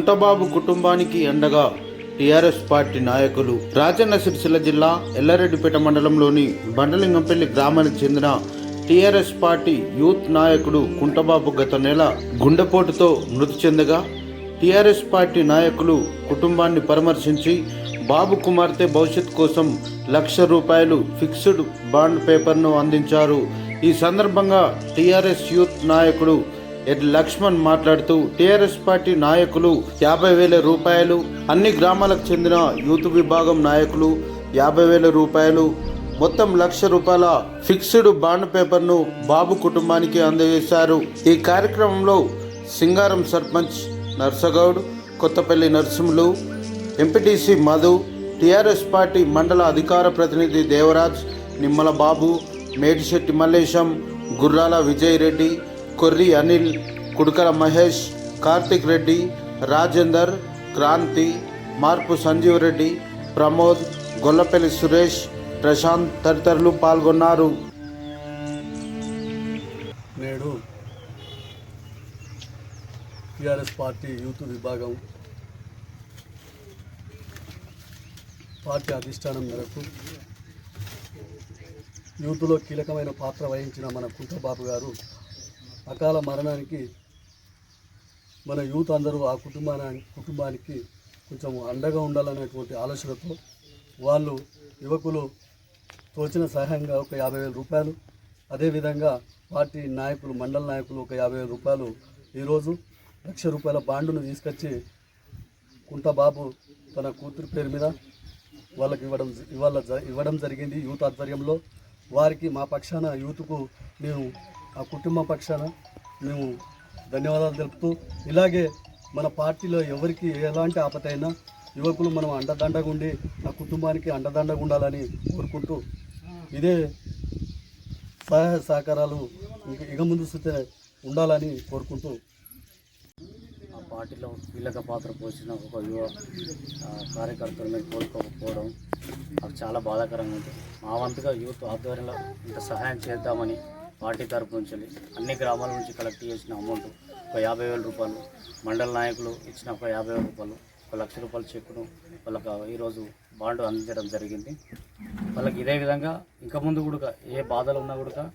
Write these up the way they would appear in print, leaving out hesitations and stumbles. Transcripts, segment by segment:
కుంటబాబు కుటుంబానికి అండగా TRS party నాయకులు రాజన్న సిరిసిల్ల జిల్లా ఎల్లారెడ్డిపేట మండలంలోని బండలింగంపల్లి గ్రామానికి చెందిన టీఆర్ఎస్ పార్టీ యూత్ నాయకుడు కుంటబాబు గత నెల గుండెపోటుతో మృతి చెందగా టీఆర్ఎస్ పార్టీ నాయకులు కుటుంబాన్ని పరామర్శించి బాబు కుమార్తె భవిష్యత్ కోసం ₹1,00,000 ఫిక్స్డ్ బాండ్ పేపర్ను అందించారు. ఈ సందర్భంగా టీఆర్ఎస్ యూత్ నాయకుడు ఎడ్ లక్ష్మణ్ మాట్లాడుతూ టీఆర్ఎస్ పార్టీ నాయకులు ₹50,000, అన్ని గ్రామాలకు చెందిన యూత్ విభాగం నాయకులు ₹50,000, మొత్తం ₹1,00,000 ఫిక్స్డ్ బాండ్ పేపర్ను బాబు కుటుంబానికి అందజేశారు. ఈ కార్యక్రమంలో సింగారం సర్పంచ్ Narsagoud, Kothapalli Narsimhulu, MPTC Madhu, TRS party మండల అధికార ప్రతినిధి దేవరాజ్, నిమ్మల బాబు, మేటిశెట్టి మల్లేశం, గుర్రాల విజయ్ రెడ్డి, కొర్రి అనిల్, కుడుకల మహేష్, కార్తిక్ రెడ్డి, రాజేందర్, క్రాంతి, మార్పు సంజీవ్ రెడ్డి, ప్రమోద్, గొల్లపల్లి సురేష్, ప్రశాంత్ తదితరులు పాల్గొన్నారు. నేడు టీఆర్ఎస్ పార్టీ యూత్ విభాగం పార్టీ అధిష్టానం మేరకు యూత్లో కీలకమైన పాత్ర వహించిన మన కుంటబాబు గారు అకాల మరణానికి మన యూత్ అందరూ ఆ కుటుంబానికి కొంచెం అండగా ఉండాలనేటువంటి ఆలోచనతో వాళ్ళు యువకులు తోచిన సహాయంగా ఒక ₹50,000, అదేవిధంగా పార్టీ నాయకులు మండల నాయకులు ఒక ₹50,000 ఈరోజు ₹1,00,000 బాండును తీసుకొచ్చి కుంటబాబు తన కూతురు పేరు మీద వాళ్ళకి ఇవ్వడం జరిగింది యూత్ ఆధ్వర్యంలో. వారికి మా పక్షాన యూత్కు మేము ఆ కుటుంబం పక్షాన మేము ధన్యవాదాలు తెలుపుతూ, ఇలాగే మన పార్టీలో ఎవరికి ఎలాంటి ఆపదైనా యువకులు మనం అండదండగా ఉండి ఆ కుటుంబానికి అండదండగా ఉండాలని కోరుకుంటూ, ఇదే సహాయ సహకారాలు ఇక ముందు ఉండాలని కోరుకుంటూ, ఆ పార్టీలో కీలక పాత్ర పోసిన ఒక యువ కార్యకర్తలను కోరుకోకపోవడం నాకు చాలా బాధాకరంగా ఉంటుంది. మా వంతుగా యూత్ ఆధ్వర్యంలో ఇంత సహాయం చేద్దామని పార్టీ తరపు నుంచి అన్ని గ్రామాల నుంచి కలెక్ట్ చేసిన అమౌంట్ ఒక ₹50,000, మండల నాయకులు ఇచ్చిన ఒక ₹50,000, ఒక ₹1,00,000 చెక్కును వాళ్ళకి ఈరోజు బాండ్ అందించడం జరిగింది. వాళ్ళకి ఇదే విధంగా ఇంకా ముందు కూడా ఏ బాధలు ఉన్నా కూడా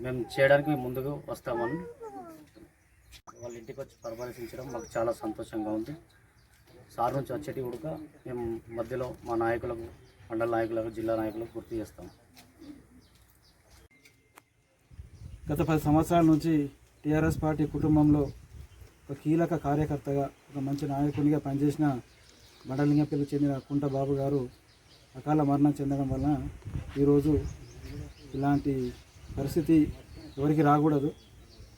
మేము చేయడానికి ముందుకు వస్తామని వాళ్ళ ఇంటికి వచ్చి పరామర్శించడం మాకు చాలా సంతోషంగా ఉంది. సార్ నుంచి వచ్చేటి కూడా మేము మధ్యలో మా నాయకులకు, మండల నాయకులకు, జిల్లా నాయకులకు గుర్తు చేస్తాం. గత 10 సంవత్సరాల నుంచి టీఆర్ఎస్ పార్టీ కుటుంబంలో ఒక కీలక కార్యకర్తగా, ఒక మంచి నాయకునిగా పనిచేసిన బండలింగంపల్లికి చెందిన కుంటబాబు గారు అకాల మరణం చెందడం వలన ఈరోజు ఇలాంటి పరిస్థితి ఎవరికి రాకూడదు.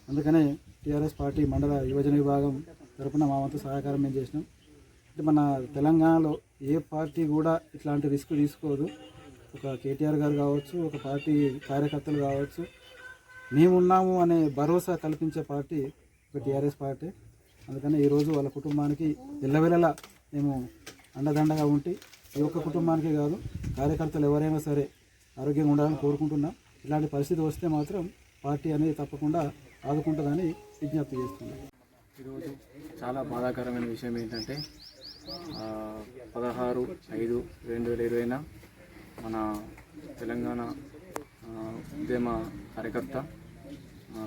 అందుకనే టీఆర్ఎస్ పార్టీ మండల యువజన విభాగం తరపున మా వంతు సహకారం మేము చేసినాం. అంటే మన తెలంగాణలో ఏ పార్టీ కూడా ఇట్లాంటి రిస్క్ తీసుకోదు. ఒక కేటీఆర్ గారు కావచ్చు, ఒక పార్టీ కార్యకర్తలు కావచ్చు, మేమున్నాము అనే భరోసా కల్పించే పార్టీ ఒక టీఆర్ఎస్ పార్టీ. అందుకని ఈరోజు వాళ్ళ కుటుంబానికి ఎల్లవేళలా మేము అండదండగా ఉండి, ఈ ఒక్క కుటుంబానికే కాదు కార్యకర్తలు ఎవరైనా సరే ఆరోగ్యంగా ఉండాలని కోరుకుంటున్నాం. ఇలాంటి పరిస్థితి వస్తే మాత్రం పార్టీ అనేది తప్పకుండా ఆదుకుంటుందని విజ్ఞప్తి చేస్తున్నాం. ఈరోజు చాలా బాధాకరమైన విషయం ఏంటంటే 16/5/2020 మన తెలంగాణ ఉద్యమ కార్యకర్త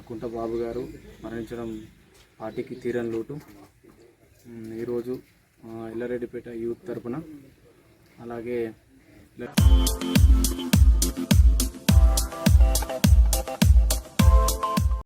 కుంటబాబు గారు మరణించడం పార్టీకి తీరని లోటు. ఈరోజు ఎల్లారెడ్డిపేట యూత్ తరపున అలాగే